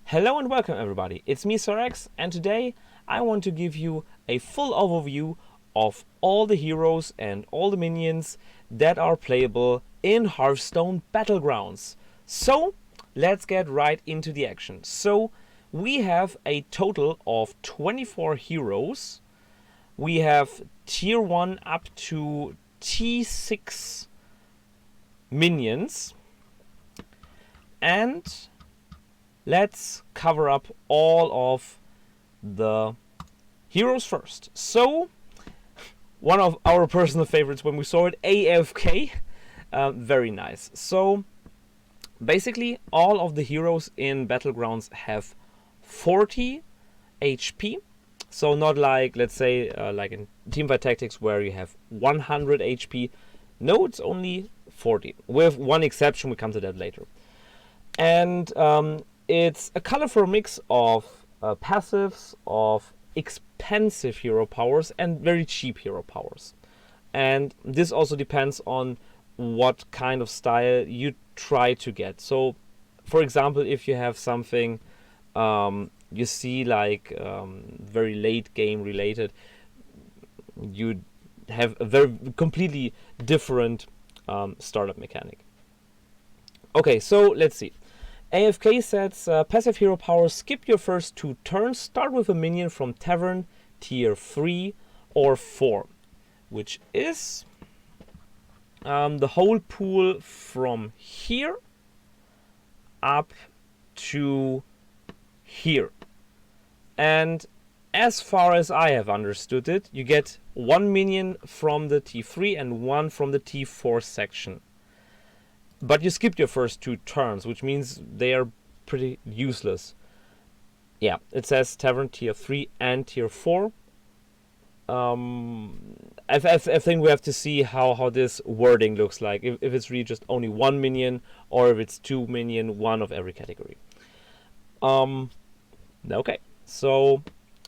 Hello and welcome everybody, it's me Sorex, and today I want to give you a full overview of all the heroes and all the minions that are playable in Hearthstone Battlegrounds. So let's get right into the action. So we have a total of 24 heroes. We have tier 1 up to T6 minions, and let's cover up all of the heroes first. So, one of our personal favorites when we saw it, AFK. Very nice. So, basically, all of the heroes in Battlegrounds have 40 HP. So, not like, let's say, like in Teamfight Tactics where you have 100 HP. No, it's only 40. With one exception, we come to that later. And it's a colorful mix of passives, of expensive hero powers, and very cheap hero powers. And this also depends on what kind of style you try to get. So, for example, if you have something you see like very late game related, you have a very completely different startup mechanic. Okay, so let's see. AFK sets passive hero power, skip your first 2 turns, start with a minion from Tavern, tier 3 or 4, which is the whole pool from here up to here. And as far as I have understood it, you get 1 minion from the T3 and 1 from the T4 section. But you skipped your first 2 turns, which means they are pretty useless. Yeah, it says Tavern tier 3 and tier 4. I think we have to see how this wording looks like. If it's really just only 1 minion, or if it's 2 minion, 1 of every category. Okay, so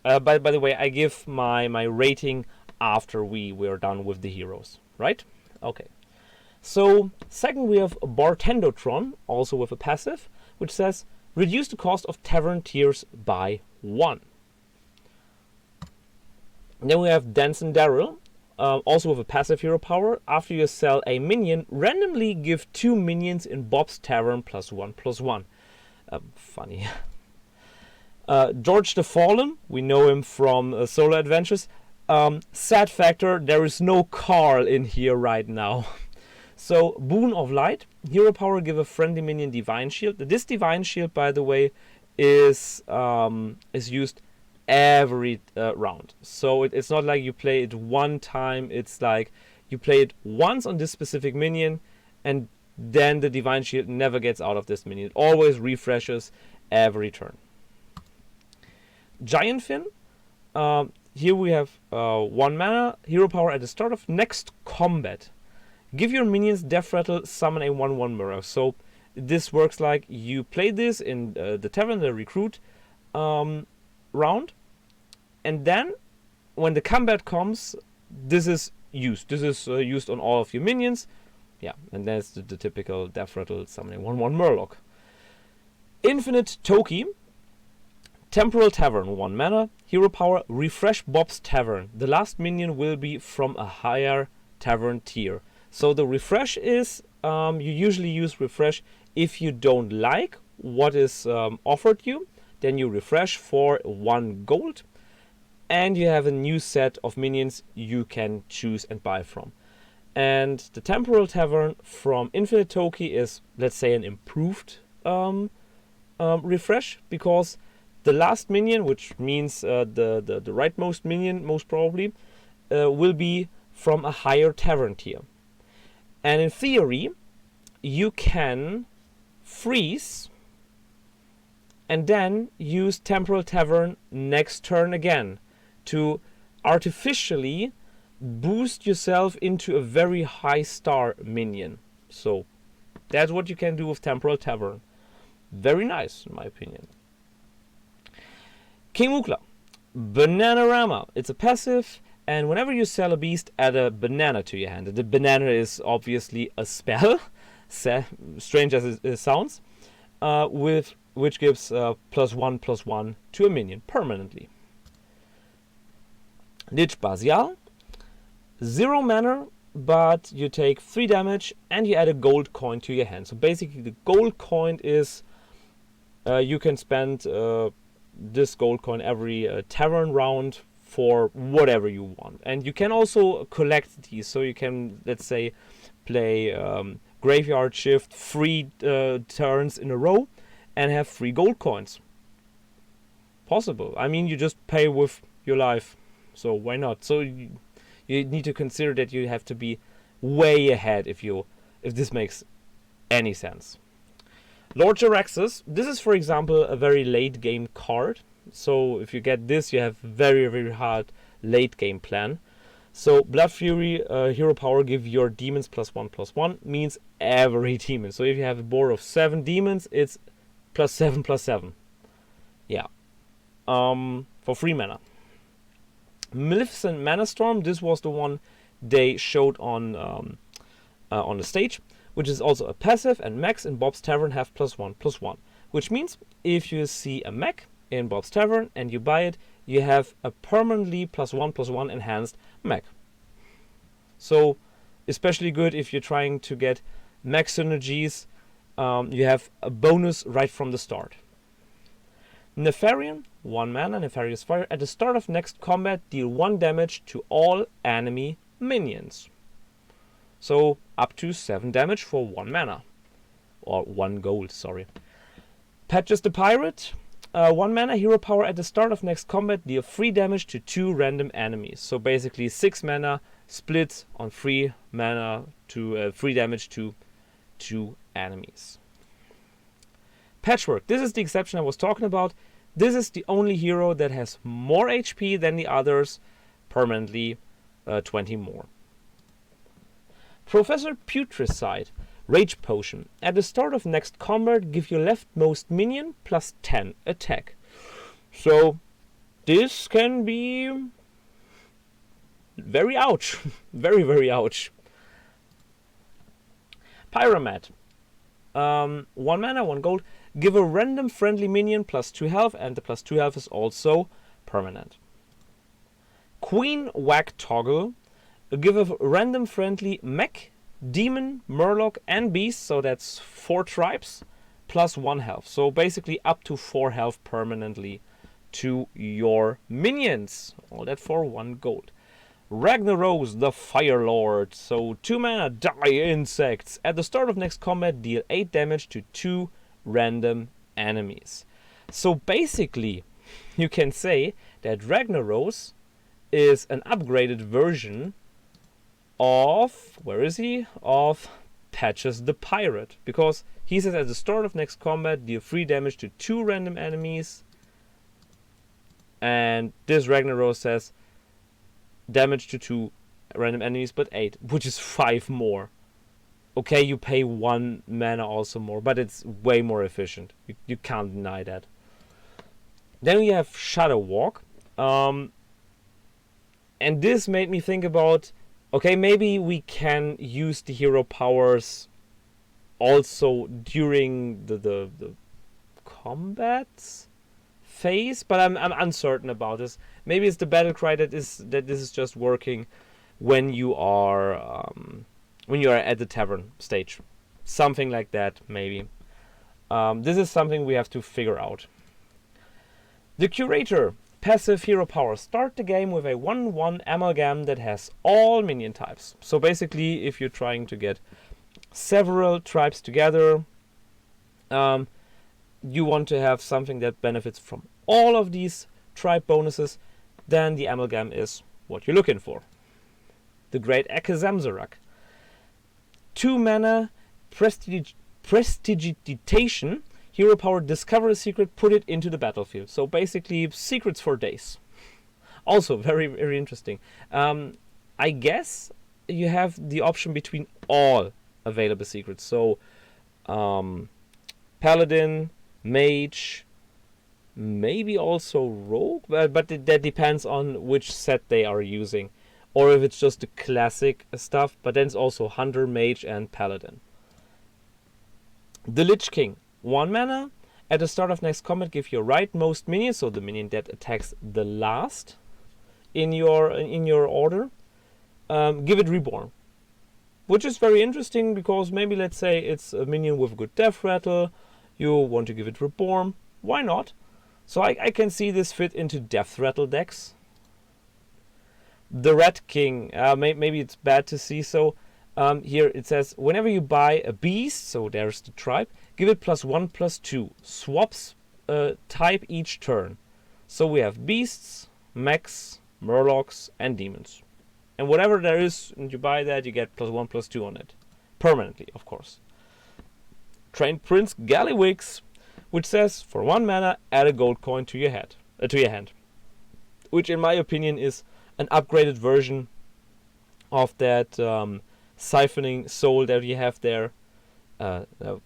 by the way, I give my rating after we are done with the heroes, right? Okay. So, second we have Bartendotron, also with a passive, which says reduce the cost of Tavern tiers by 1. Then we have Dance and Daryl, also with a passive hero power. After you sell a minion, randomly give 2 minions in Bob's Tavern +1/+1. Funny. George the Fallen, we know him from Solo Adventures. Sad factor, there is no Carl in here right now. So, Boon of Light, hero power, give a friendly minion Divine Shield. This Divine Shield, by the way, is used every round. So it's not like you play it one time, it's like you play it once on this specific minion, and then the Divine Shield never gets out of this minion. It always refreshes every turn. Giant Fin, here we have 1 mana, hero power at the start of next combat. Give your minions Death Rattle, summon a 1/1 mirror. So this works like you play this in the Tavern, the Recruit round, and then when the combat comes, this is used. This is used on all of your minions. Yeah, and that's the typical Death Rattle, summoning 1/1 Murloc. Infinite Toki, Temporal Tavern, 1 mana, hero power, refresh Bob's Tavern. The last minion will be from a higher Tavern tier. So the refresh is, you usually use refresh if you don't like what is offered you. Then you refresh for 1 gold. And you have a new set of minions you can choose and buy from. And the Temporal Tavern from Infinite Toki is, let's say, an improved refresh. Because the last minion, which means the rightmost minion most probably, will be from a higher Tavern tier. And in theory, you can freeze and then use Temporal Tavern next turn again to artificially boost yourself into a very high star minion. So that's what you can do with Temporal Tavern. Very nice, in my opinion. King Mukla, Bananarama. It's a passive. And whenever you sell a beast, add a banana to your hand. The banana is obviously a spell, strange as it sounds, with which gives +1/+1 to a minion permanently. Lich Basial, 0 mana, but you take 3 damage and you add a gold coin to your hand. So basically the gold coin is, you can spend this gold coin every tavern round for whatever you want. And you can also collect these, so you can, let's say, play Graveyard Shift 3 turns in a row and have 3 gold coins. Possible. I mean, you just pay with your life, so why not? So you need to consider that you have to be way ahead if this makes any sense. Lord Jaraxxus, this is for example a very late game card. So if you get this, you have very hard late game plan. So Blood Fury hero power give your demons +1/+1 means every demon. So if you have a board of 7 demons, it's +7/+7. Yeah. For 3 mana. Maleficent Mana Storm, this was the one they showed on the stage, which is also a passive, and mechs in Bob's Tavern have +1/+1, which means if you see a mech in Bob's Tavern and you buy it, you have a permanently +1/+1 enhanced mech. So especially good if you're trying to get mech synergies, you have a bonus right from the start. Nefarian, 1 mana, Nefarious Fire. At the start of next combat, deal 1 damage to all enemy minions. So up to 7 damage for 1 mana. Or 1 gold, sorry. Patches the Pirate, 1 mana, hero power. At the start of next combat, deal 3 damage to 2 random enemies. So basically 6 mana split on 3 mana to 3 damage to 2 enemies. Patchwork, this is the exception I was talking about. This is the only hero that has more HP than the others, permanently 20 more. Professor Putricide, Rage Potion. At the start of next combat, give your leftmost minion +10 attack. So this can be very ouch. very ouch. Pyramid. 1 mana, 1 gold. Give a random friendly minion +2 health, and the +2 health is also permanent. Queen Whack Toggle. Give a random friendly mech, demon, murloc, and beast, so that's 4 tribes, +1 health. So basically up to 4 health permanently to your minions. All that for 1 gold. Ragnaros, the Fire Lord. So 2 mana, die insects. At the start of next combat, deal 8 damage to 2 random enemies. So basically, you can say that Ragnaros is an upgraded version of, where is he? Of Patches the Pirate. Because he says at the start of next combat, deal 3 damage to 2 random enemies. And this Ragnaros says damage to 2 random enemies, but 8, which is 5 more. Okay, you pay 1 mana also more, but it's way more efficient. You can't deny that. Then we have Shadow Walk. And this made me think about, okay, maybe we can use the hero powers also during the combat phase, but I'm uncertain about this. Maybe it's the battle cry that this is just working when you are at the tavern stage, something like that. Maybe this is something we have to figure out. The Curator, passive hero power. Start the game with a 1/1 amalgam that has all minion types. So basically, if you're trying to get several tribes together, you want to have something that benefits from all of these tribe bonuses, then the amalgam is what you're looking for. The Great Akazamzarak. 2 mana, Prestidigitation, hero power, discover a secret, put it into the battlefield. So basically, secrets for days. Also very interesting. I guess you have the option between all available secrets. So Paladin, Mage, maybe also Rogue, but that depends on which set they are using. Or if it's just the classic stuff, but then it's also Hunter, Mage, and Paladin. The Lich King, 1 mana. At the start of next combat, give your rightmost minion, so the minion that attacks the last in your order, give it reborn. Which is very interesting because maybe let's say it's a minion with good death rattle, you want to give it reborn, why not? So I can see this fit into death rattle decks. The Red King, maybe it's bad to see so. Here it says, whenever you buy a beast, so there's the tribe, give it +1/+2. Swaps type each turn. So we have beasts, mechs, murlocs, and demons. And whatever there is, and you buy that, you get +1/+2 on it. Permanently, of course. Trained Prince Gallywix, which says, for 1 mana, add a gold coin to your hand. Which in my opinion is an upgraded version of that siphoning soul that you have there, the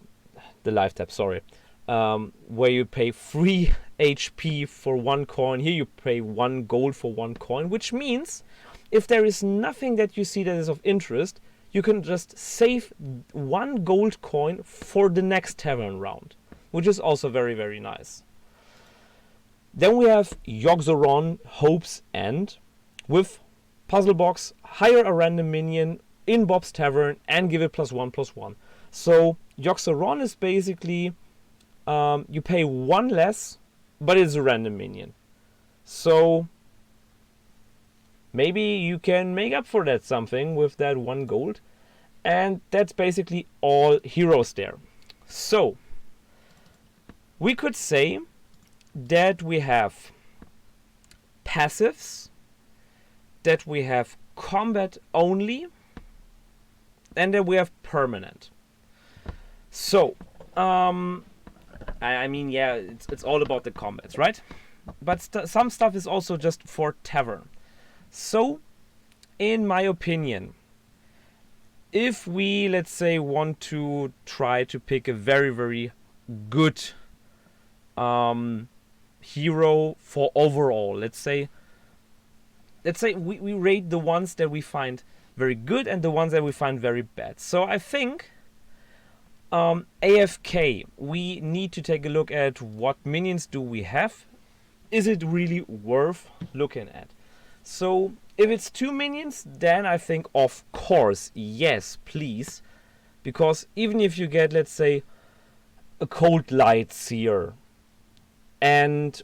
life tap, sorry, where you pay 3 HP for 1 coin. Here you pay 1 gold for 1 coin, which means if there is nothing that you see that is of interest, you can just save 1 gold coin for the next tavern round, which is also very, very nice. Then we have Yogg-Saron Hope's End with puzzle box, hire a random minion in Bob's Tavern and give it +1/+1. So Yogg-Saron is basically you pay 1 less, but it's a random minion. So maybe you can make up for that something with that 1 gold. And that's basically all heroes there. So we could say that we have passives, that we have combat only, and then we have permanent. So, I mean, yeah, it's all about the combats, right? But some stuff is also just for tavern. So, in my opinion, if we, let's say, want to try to pick a very, very good hero for overall, let's say we rate the ones that we find very good and the ones that we find very bad. So I think AFK, we need to take a look at what minions do we have. Is it really worth looking at? So if it's 2 minions, then I think of course, yes, please. Because even if you get, let's say, a Cold Light Seer,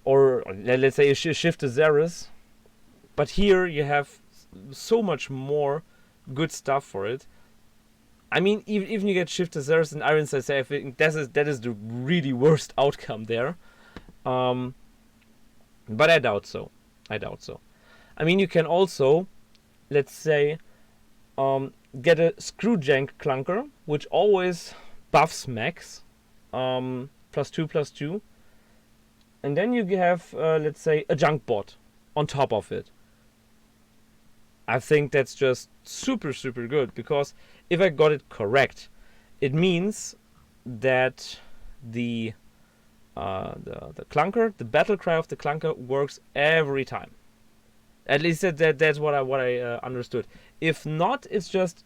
or let's say a Shift to Xeris, but here you have so much more good stuff for it. I mean, even you get Shift to Xeris and Iron Sight, I think that is the really worst outcome there. But I doubt so. I mean, you can also, let's say, get a Screwjank Clunker, which always buffs mechs, +2/+2. And then you have, let's say, a Junk Bot on top of it. I think that's just super, super good, because if I got it correct, it means that the clunker, the battle cry of the clunker, works every time. At least that's what I understood. If not, it's just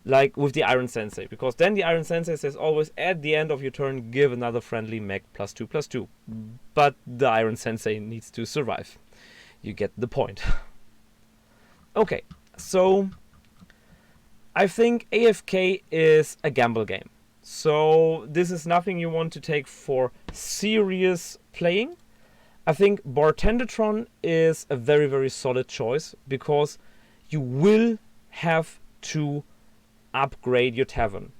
like with the Iron Sensei, because then the Iron Sensei says always at the end of your turn give another friendly mech +2/+2. But the Iron Sensei needs to survive. You get the point. Okay, so I think AFK is a gamble game. So this is nothing you want to take for serious playing. I think Bartendertron is a very, very solid choice, because you will have to upgrade your tavern.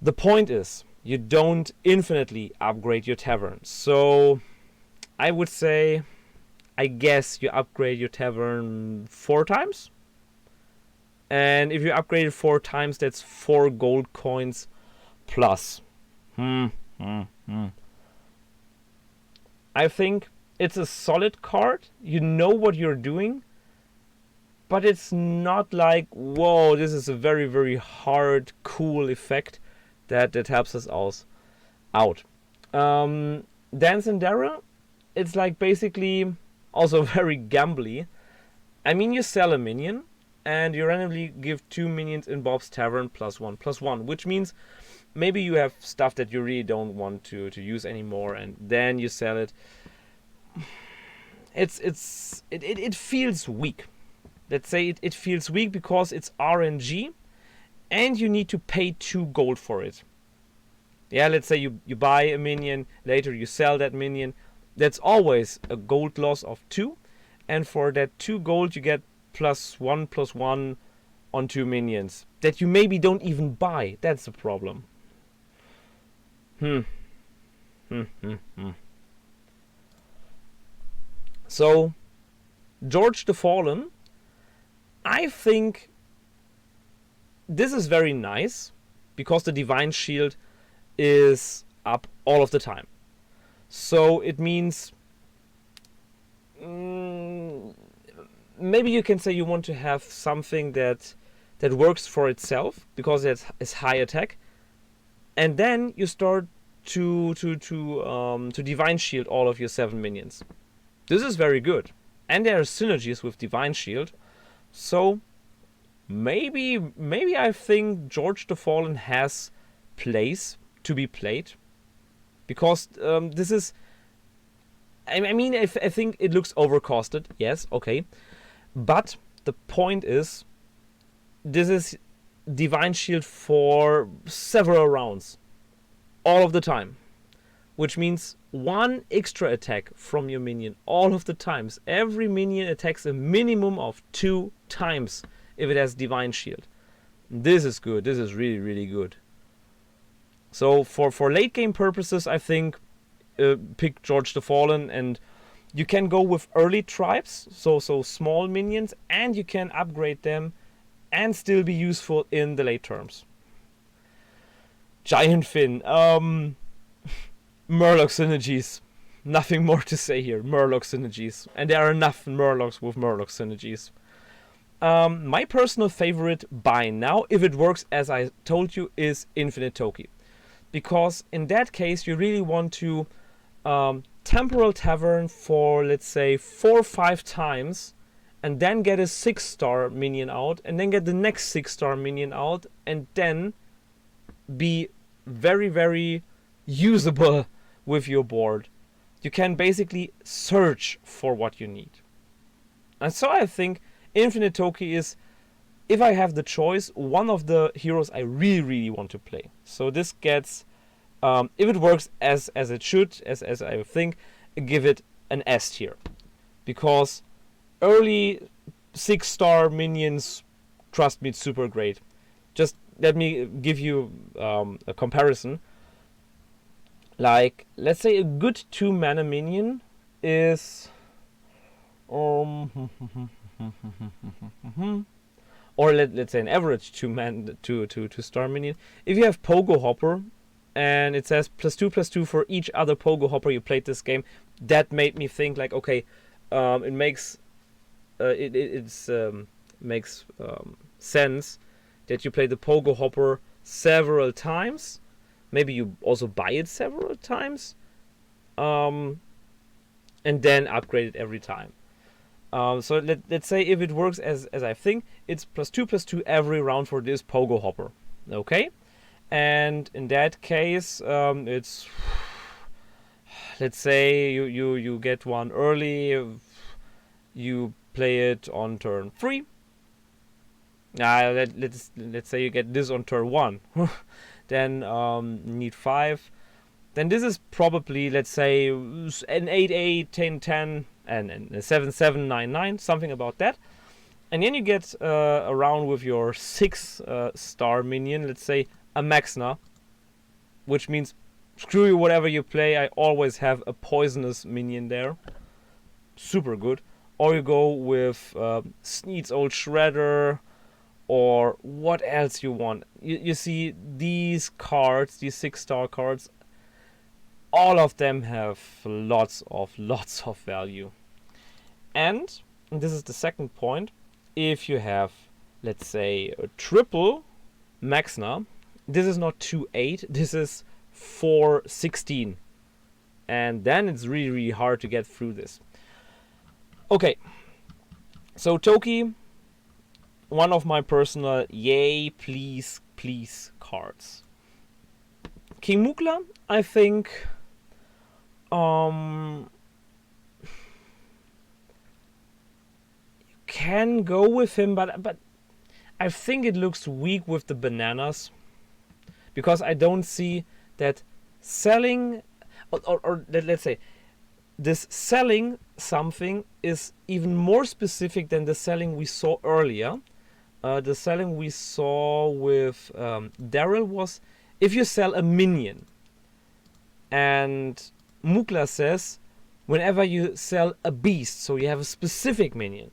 The point is, you don't infinitely upgrade your tavern. So I would say, I guess you upgrade your tavern 4 times. And if you upgrade it 4 times, that's 4 gold coins plus. I think it's a solid card. You know what you're doing. But it's not like, whoa, this is a very, very hard, cool effect that helps us out. Dance and Dara, it's like basically also very gambly. I mean, you sell a minion, and you randomly give 2 minions in Bob's Tavern +1/+1, which means maybe you have stuff that you really don't want to use anymore, and then you sell it. It feels weak. Let's say it feels weak because it's RNG, and you need to pay 2 gold for it. Yeah, let's say you buy a minion, later you sell that minion. That's always a gold loss of 2, and for that 2 gold you get +1/+1 on 2 minions that you maybe don't even buy. That's the problem. So, George the Fallen, I think this is very nice because the Divine Shield is up all of the time. So it means maybe you can say you want to have something that works for itself because it is high attack, and then you start to Divine Shield all of your 7 minions. This is very good, and there are synergies with Divine Shield. So maybe I think George the Fallen has place to be played, because this is, I mean, I think it looks overcosted, yes, okay, but the point is, this is Divine Shield for several rounds, all of the time, which means 1 extra attack from your minion all of the times. Every minion attacks a minimum of 2 times if it has Divine Shield. This is good. This is really, really good. So for late game purposes, I think pick George the Fallen, and you can go with early tribes, so small minions, and you can upgrade them and still be useful in the late terms. Giant Fin. Murloc synergies. Nothing more to say here. Murloc synergies. And there are enough Murlocs with Murloc synergies. My personal favorite by now, if it works as I told you, is Infinite Toki. Because in that case, you really want to Temporal Tavern for, let's say, 4 or 5 times, and then get a 6-star minion out, and then get the next 6-star minion out, and then be very, very usable with your board. You can basically search for what you need. And so I think Infinite Toki is, if I have the choice, one of the heroes I really, really want to play. So this gets, if it works as it should, as I think, give it an S tier. Because early 6-star minions, trust me, it's super great. Just let me give you a comparison. Like, let's say a good 2-mana minion is or let's say an average 2-star minion. If you have Pogo Hopper and it says +2/+2 for each other Pogo Hopper you played this game, that made me think like, okay, it makes makes sense that you play the Pogo Hopper several times. Maybe you also buy it several times, and then upgrade it every time. So let's say if it works as I think, it's +2/+2 every round for this Pogo Hopper. Okay, and in that case, it's, let's say you get one early, you play it on turn 3. Let's say you get this on turn 1. Then need 5. Then this is probably, let's say, an 8/8, 10/10, and a 7/7, 9/9, something about that. And then you get around with your 6-star minion, let's say a Maxna, which means screw you whatever you play, I always have a poisonous minion there. Super good. Or you go with Sneed's Old Shredder, or what else you want. You see, these cards, these 6-star cards, all of them have lots of value. And this is the second point, if you have, let's say, a triple Maxna, this is not 2/8, this is 4/16. And then it's really, really hard to get through this. Okay, so Toki, one of my personal yay, please cards. King Mukla, I think, can go with him, but I think it looks weak with the bananas, because I don't see that selling, or let's say, this selling something is even more specific than the selling we saw earlier. The selling we saw with Daryl was if you sell a minion, and Mukla says whenever you sell a beast, so you have a specific minion,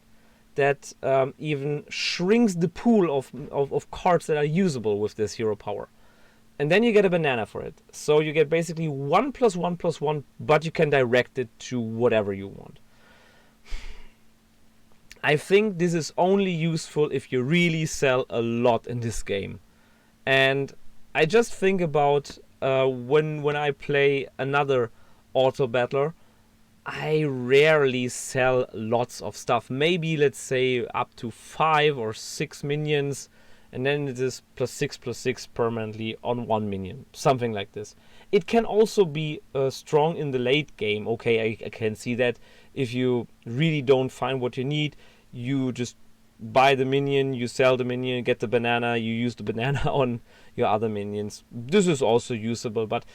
that even shrinks the pool of cards that are usable with this hero power. And then you get a banana for it. So you get basically 1+1+1, but you can direct it to whatever you want. I think this is only useful if you really sell a lot in this game. And I just think about when I play another auto battler, I rarely sell lots of stuff. Maybe, let's say, up to 5 or 6 minions, and then it is +6/+6 permanently on one minion. Something like this. It can also be strong in the late game. Okay, I can see that. If you really don't find what you need, you just buy the minion, you sell the minion, get the banana, you use the banana on your other minions. This is also usable, but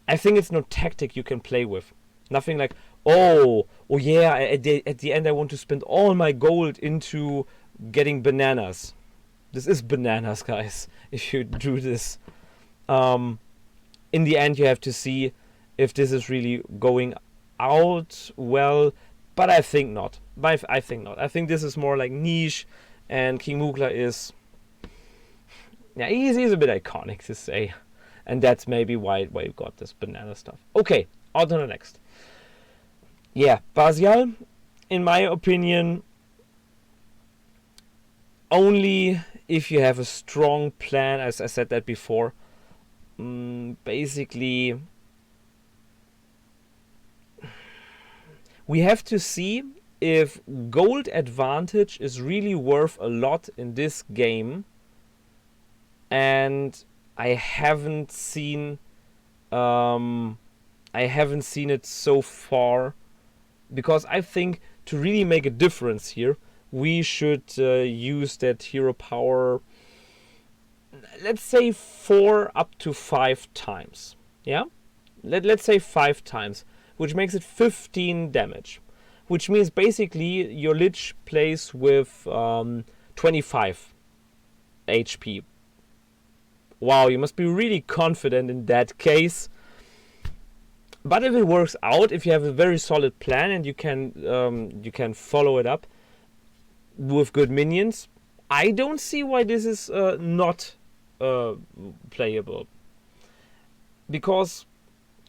I think it's no tactic you can play with. Nothing like, oh yeah, at the end I want to spend all my gold into getting bananas. This is bananas, guys, if you do this. In the end, you have to see if this is really going out well, but I think not. I think not. I think this is more like niche, and King Mukla is... yeah, he's a bit iconic to say. And that's maybe why you got this banana stuff. Okay, on to the next. Yeah, Basial, in my opinion, only if you have a strong plan, as I said that before. Basically, we have to see if gold advantage is really worth a lot in this game, and I haven't seen it so far, because I think to really make a difference here, we should use that hero power, let's say 4 up to 5 times. Yeah, let's say 5 times, which makes it 15 damage, which means basically your Lich plays with 25 HP. Wow, you must be really confident in that case. But if it works out, if you have a very solid plan and you can follow it up with good minions, I don't see why this is not playable. Because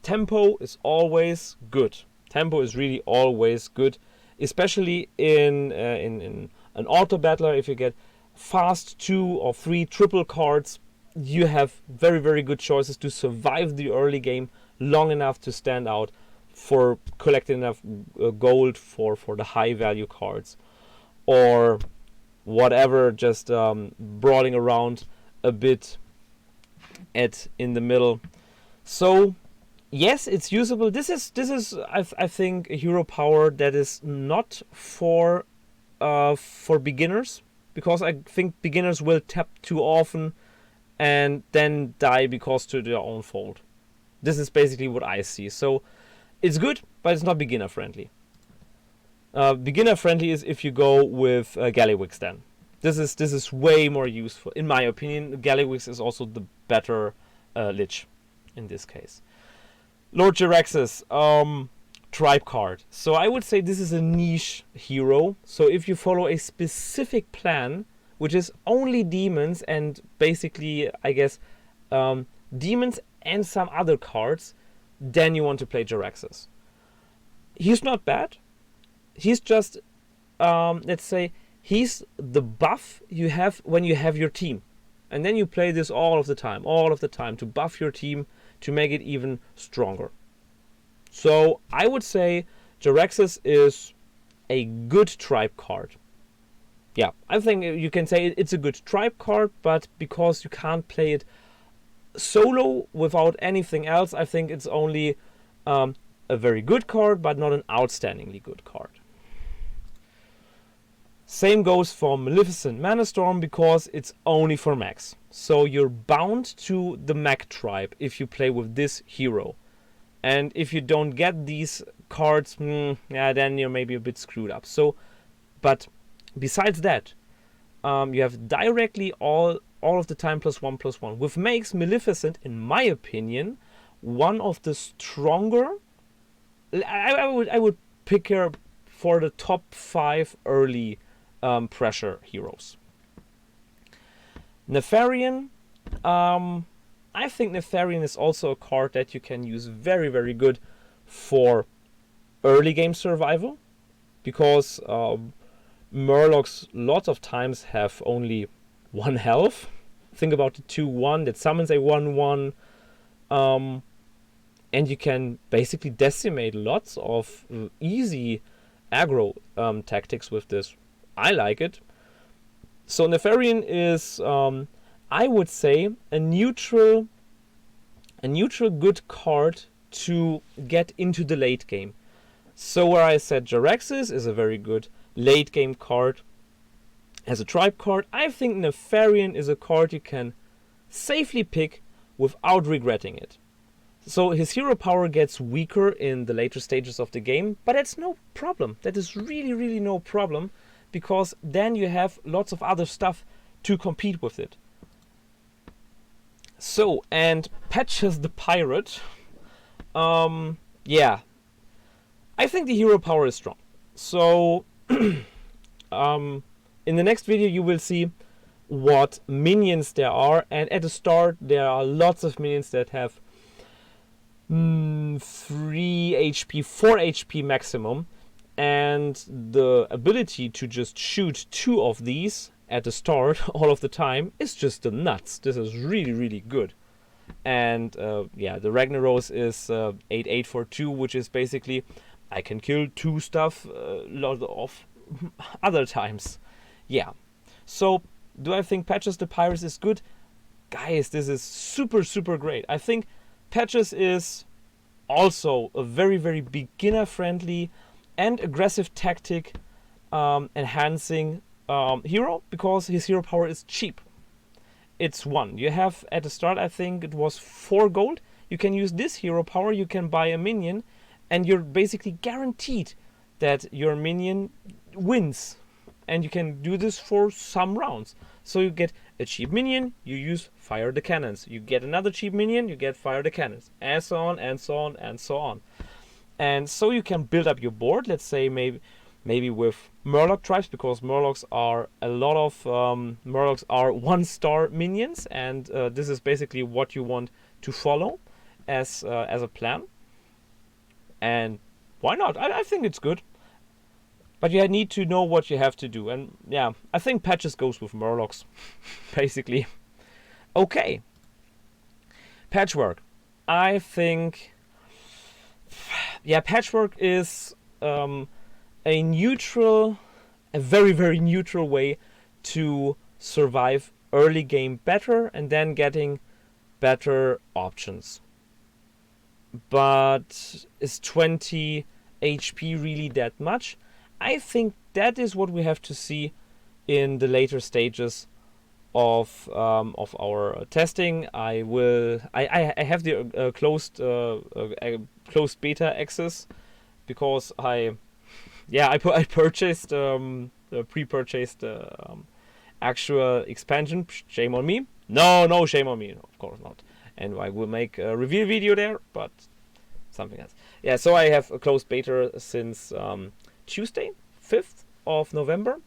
tempo is always good. Tempo is really always good, especially in an auto battler. If you get fast 2 or 3 triple cards, you have very, very good choices to survive the early game long enough to stand out, for collecting enough gold for the high value cards, or whatever, just brawling around a bit in the middle. So yes, it's usable. This is I think a hero power that is not for beginners, because I think beginners will tap too often and then die because to their own fault. This is basically what I see. So it's good, but it's not beginner friendly. Beginner friendly is if you go with Gallywix then. This is way more useful. In my opinion, Gallywix is also the better Lich in this case. Lord Jaraxxus, tribe card. So I would say this is a niche hero. So if you follow a specific plan, which is only demons and basically, I guess, demons and some other cards, then you want to play Jaraxxus. He's not bad. He's just, let's say, he's the buff you have when you have your team. And then you play this all of the time to buff your team, to make it even stronger. So I would say Jaraxxus is a good tribe card. Yeah, I think you can say it's a good tribe card, but because you can't play it solo without anything else, I think it's only a very good card, but not an outstandingly good card. Same goes for Maleficent Mana Storm, because it's only for mechs. So you're bound to the mech tribe if you play with this hero. And if you don't get these cards, yeah, then you're maybe a bit screwed up. So, but besides that, you have directly all of the time +1/+1, which makes Maleficent, in my opinion, one of the stronger. I would pick her for the top 5 early pressure heroes. Nefarian, I think Nefarian is also a card that you can use very, very good for early game survival, because Murlocs lots of times have only 1 health. Think about the 2/1 that summons a 1/1, and you can basically decimate lots of easy aggro tactics with this. I like it. So Nefarian is, I would say, a neutral good card to get into the late game. So where I said Jaraxxus is a very good late game card as a tribe card, I think Nefarian is a card you can safely pick without regretting it. So his hero power gets weaker in the later stages of the game, but that's no problem. That is really, really no problem, because then you have lots of other stuff to compete with it. So, and Patches the Pirate, yeah, I think the hero power is strong. So, in the next video you will see what minions there are, and at the start there are lots of minions that have 3 HP, 4 HP maximum, and the ability to just shoot 2 of these at the start all of the time is just the nuts. This is really, really good. And yeah, the Ragnaros is 8/8 for 2, which is basically I can kill 2 stuff a lot of other times. Yeah. So do I think Patches the Pirate is good? Guys, this is super, super great. I think Patches is also a very, very beginner friendly and aggressive tactic enhancing hero, because his hero power is cheap. It's 1. You have at the start, I think it was 4 gold. You can use this hero power, you can buy a minion, and you're basically guaranteed that your minion wins. And you can do this for some rounds. So you get a cheap minion, you use fire the cannons. You get another cheap minion, you get fire the cannons. And so on, and so on, and so on. And so you can build up your board, let's say maybe with Murloc tribes, because Murlocs are a lot of Murlocs are 1-star minions, and this is basically what you want to follow as a plan. And why not? I think it's good. But you need to know what you have to do. And yeah, I think Patches goes with Murlocs, basically. Okay. Patchwork. I think, yeah, Patchwork is a very, very neutral way to survive early game better and then getting better options. But is 20 HP really that much? I think that is what we have to see in the later stages of our testing. I have the closed beta access, because I purchased pre-purchased actual expansion. Shame on me. No, shame on me. Of course not. And I will make a review video there, but something else. Yeah, so I have a closed beta since Tuesday, 5th of November,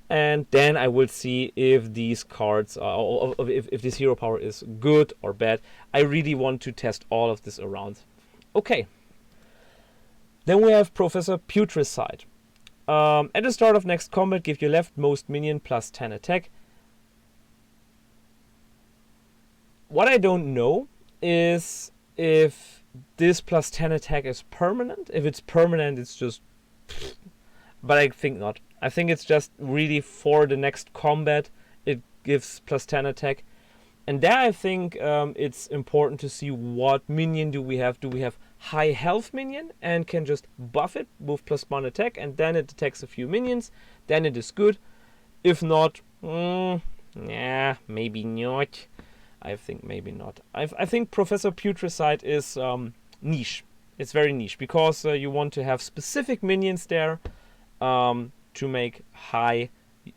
and then I will see if these cards are, if this hero power is good or bad. I really want to test all of this around. Okay. Then we have Professor Putricide. At the start of next combat, give your leftmost minion +10 attack. What I don't know is if this +10 attack is permanent. If it's permanent, it's just... But I think not. I think it's just really for the next combat. It gives +10 attack. And there I think it's important to see what minion do we have. Do we have high health minion and can just buff it with +1 attack, and then it attacks a few minions, then it is good. If not, yeah, maybe not. I think maybe not. I think Professor Putricide is niche. It's very niche because you want to have specific minions there to make high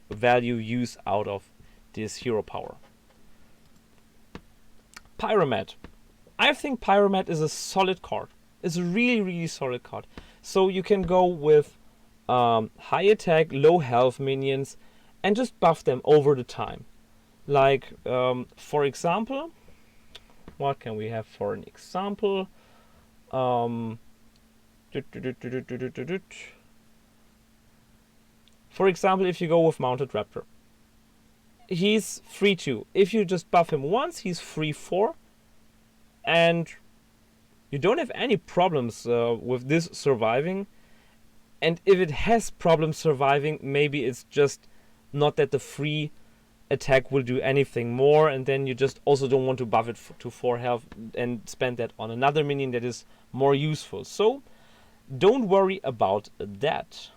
value use out of this hero power. Pyromet. I think Pyromet is a solid card. It's a really, really solid card. So you can go with high attack, low health minions and just buff them over the time. Like, for example, what can we have for an example? For example, if you go with Mounted Raptor, he's free 2. If you just buff him once, he's free 4. And you don't have any problems with this surviving. And if it has problems surviving, maybe it's just not that the free attack will do anything more, and then you just also don't want to buff it to 4 health and spend that on another minion that is more useful. So don't worry about that.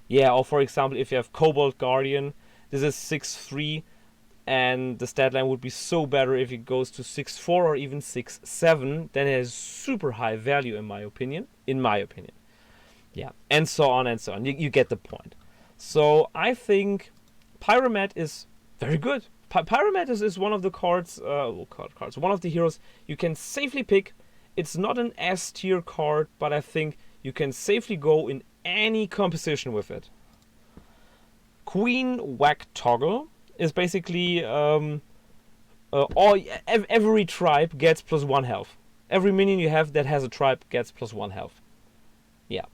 Yeah, or for example, if you have Cobalt Guardian, this is 6-3, and the stat line would be so better if it goes to 6-4 or even 6-7. Then it has super high value in my opinion. Yeah, and so on and so on. You get the point. So I think Pyromet is very good. Pyromet is one of the cards, one of the heroes you can safely pick. It's not an S tier card, but I think you can safely go in any composition with it. Queen Whack Toggle is basically every tribe gets +1 health. Every minion you have that has a tribe gets +1 health. Yeah.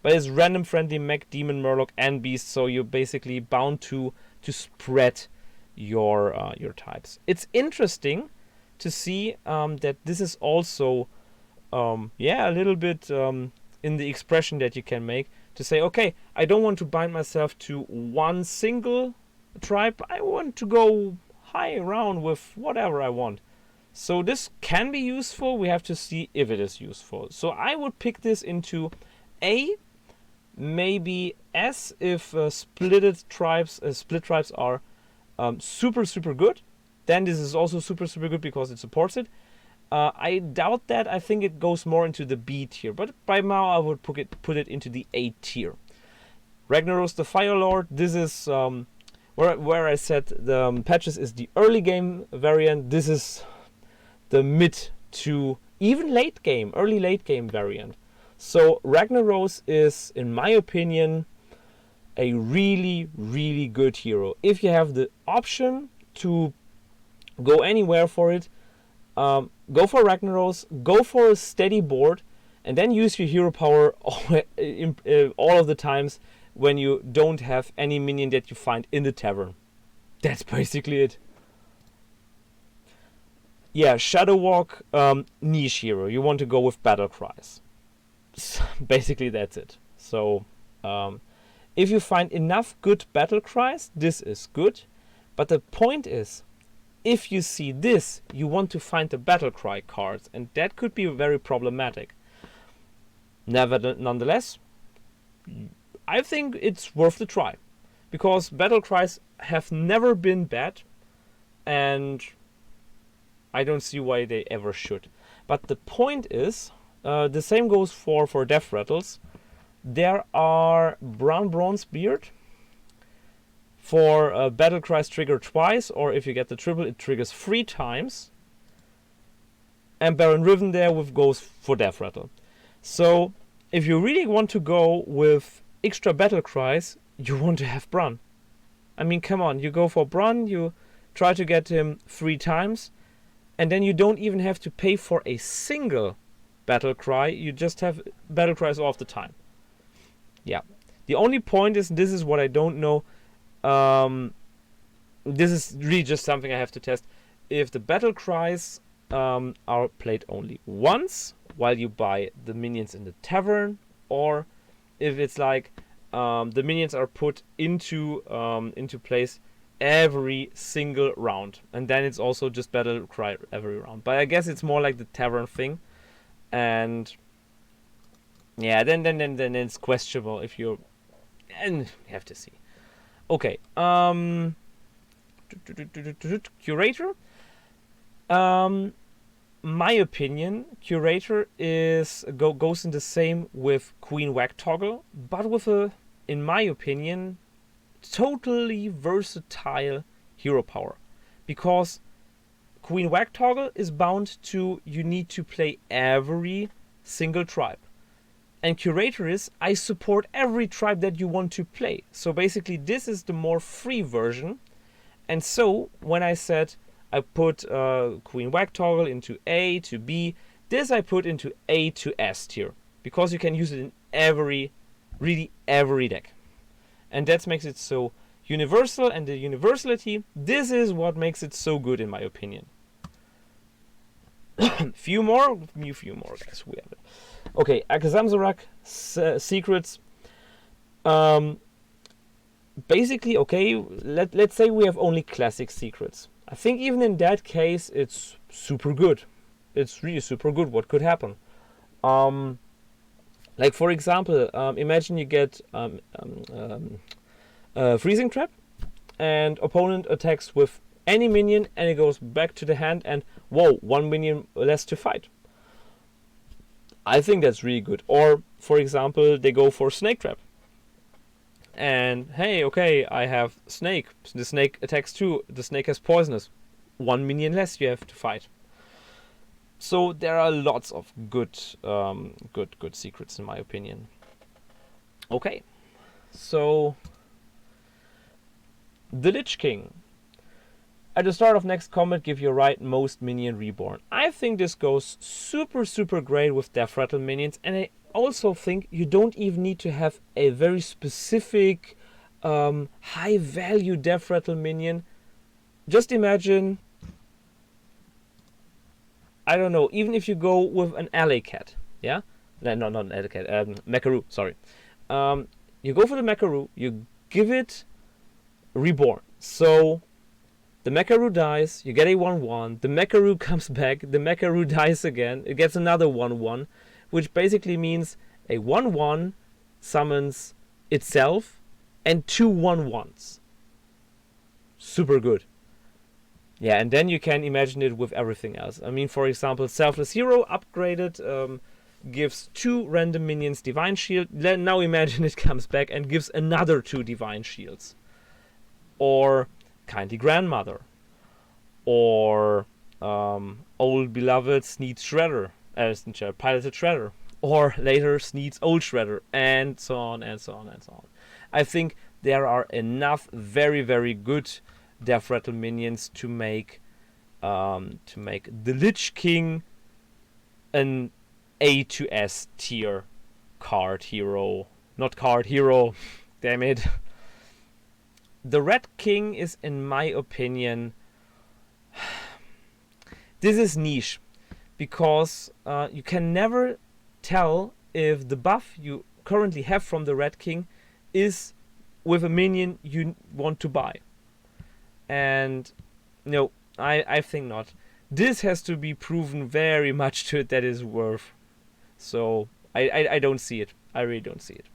But it's random friendly mech, demon, murloc, and beast, so you're basically bound to spread your types. It's interesting to see that this is also a little bit in the expression that you can make to say, okay, I don't want to bind myself to one single tribe. I want to go high around with whatever I want. So this can be useful. We have to see if it is useful. So I would pick this into A, maybe S if split tribes are super good. Then this is also super good because it supports it. I doubt that. I think it goes more into the B tier, but by now I would put it into the A tier. Ragnaros the Fire Lord. This is where I said the patches is the early game variant. This is the mid to even early late game variant. So Ragnaros is, in my opinion, a really good hero. If you have the option to go anywhere for it, go for Ragnaros, go for a steady board, and then use your hero power all of the times when you don't have any minion that you find in the tavern. That's basically it. Yeah, Shadow Walk, niche hero. You want to go with Battle Cries. Basically that's it. So if you find enough good Battle Cries, this is good. But the point is, if you see this, you want to find the Battle Cry cards, and that could be very problematic. Nonetheless, I think it's worth the try, because Battle Cries have never been bad, and I don't see why they ever should. But the point is, the same goes for Death Rattles. There are Brown Bronze Beard. For Battle Cries trigger twice, or if you get the triple, it triggers 3 times. And Baron Riven there goes for Death Rattle. So if you really want to go with extra Battle Cries, you want to have Brun. I mean, come on, you go for Brun, you try to get him 3 times, and then you don't even have to pay for a single Battle Cry, you just have Battle Cries all the time. Yeah. The only point is, this is what I don't know. This is really just something I have to test. If the Battle Cries are played only once while you buy the minions in the tavern, or if it's like the minions are put into place every single round, and then it's also just battle cry every round. But I guess it's more like the tavern thing, and yeah, then it's questionable if you're, and you have to see. Okay, curator. My opinion, curator goes in the same with Queen Whack Toggle, but with a, in my opinion, totally versatile hero power, because Queen Whack Toggle is bound to, you need to play every single tribe, and curator is, I support every tribe that you want to play. So basically this is the more free version. And so when I said I put Queen Whack Toggle into A to B, this I put into A to S tier, because you can use it in every, really every deck. And that makes it so universal, and the universality, this is what makes it so good in my opinion. few more guys, we have it. Okay, Akazamzarak secrets. Basically, okay, let's say we have only classic secrets. I think even in that case, it's super good. It's really super good. What could happen? Like for example, imagine you get freezing trap, and opponent attacks with any minion, and it goes back to the hand, and whoa, 1 minion less to fight. I think that's really good. Or for example, they go for snake trap, and hey, okay, I have snake. The snake attacks too. The snake has poisonous. 1 minion less you have to fight. So there are lots of good secrets in my opinion. Okay, so the Lich King. At the start of next combat, give your rightmost minion reborn. I think this goes super great with Death Rattle minions, and I also think you don't even need to have a very specific high value Death Rattle minion. Just imagine, I don't know, even if you go with an alley cat, yeah? No, not an alley cat, Macaru, sorry. You go for the Macaru, you give it reborn. So the Macaru dies, you get a 1/1, the Macaru comes back, the Macaru dies again, it gets another 1/1, which basically means a 1/1 summons itself and 2 1/1s. Super good. Yeah, and then you can imagine it with everything else. I mean, for example, Selfless Hero upgraded gives 2 random minions Divine Shield. Now imagine it comes back and gives another 2 Divine Shields. Or Kindly Grandmother. Or Old Beloved Sneed's Shredder. Piloted Shredder. Or later Sneed's Old Shredder. And so on and so on and so on. I think there are enough very good Death Rattle minions to make the Lich King an A to S tier card hero. Not card hero, damn it. The Red King is, in my opinion, this is niche, because you can never tell if the buff you currently have from the Red King is with a minion you want to buy. And no, I think not. This has to be proven very much to it that is worth. So I don't see it. I really don't see it.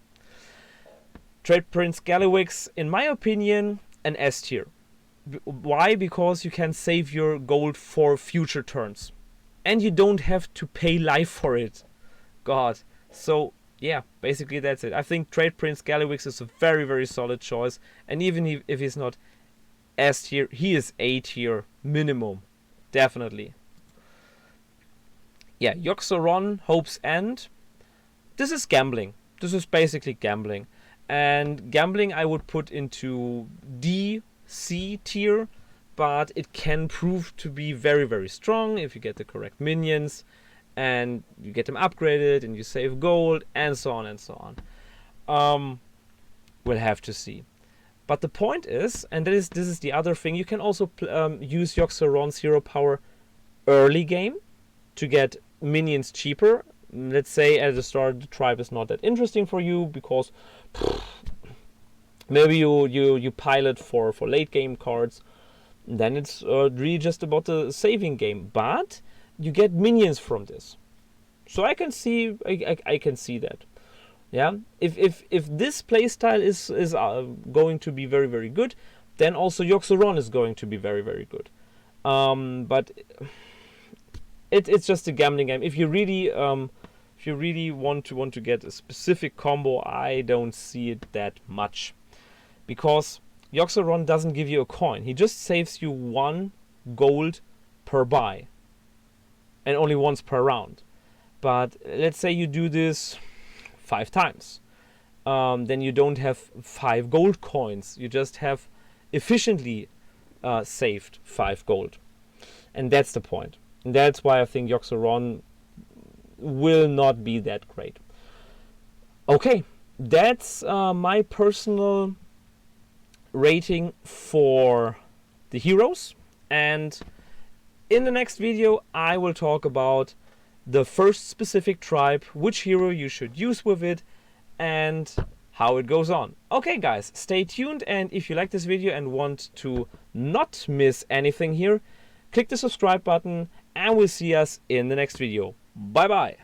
Trade Prince Gallywix, in my opinion, an S tier. Why? Because you can save your gold for future turns. And you don't have to pay life for it. God. So yeah, basically that's it. I think Trade Prince Gallywix is a very solid choice. And even if he's not S tier, he is A tier minimum. Definitely. Yeah, Yoxoron, Hope's End. This is gambling. This is basically gambling. And gambling I would put into D, C tier, but it can prove to be very strong if you get the correct minions and you get them upgraded and you save gold and so on and so on. We'll have to see. But the point is, and this is the other thing, you can also use Yoxoron's hero power early game to get minions cheaper. Let's say at the start the tribe is not that interesting for you because Maybe you pilot for late game cards. Then it's really just about the saving game. But you get minions from this. So I can see I can see that. Yeah. If this playstyle is going to be very, very good, then also Yoxoron is going to be very, very good. But it's just a gambling game. If you really want to get a specific combo, I don't see it that much. Because Yoxoron doesn't give you a coin. He just saves you 1 gold per buy. And only once per round. But let's say you do this 5 times. Then you don't have 5 gold coins. You just have efficiently saved 5 gold. And that's the point. And that's why I think Yoxoron will not be that great. Okay, that's my personal rating for the heroes. And in the next video, I will talk about the first specific tribe, which hero you should use with it, and how it goes on. Okay guys, stay tuned, and if you like this video and want to not miss anything here, click the subscribe button, and we'll see us in the next video. Bye bye!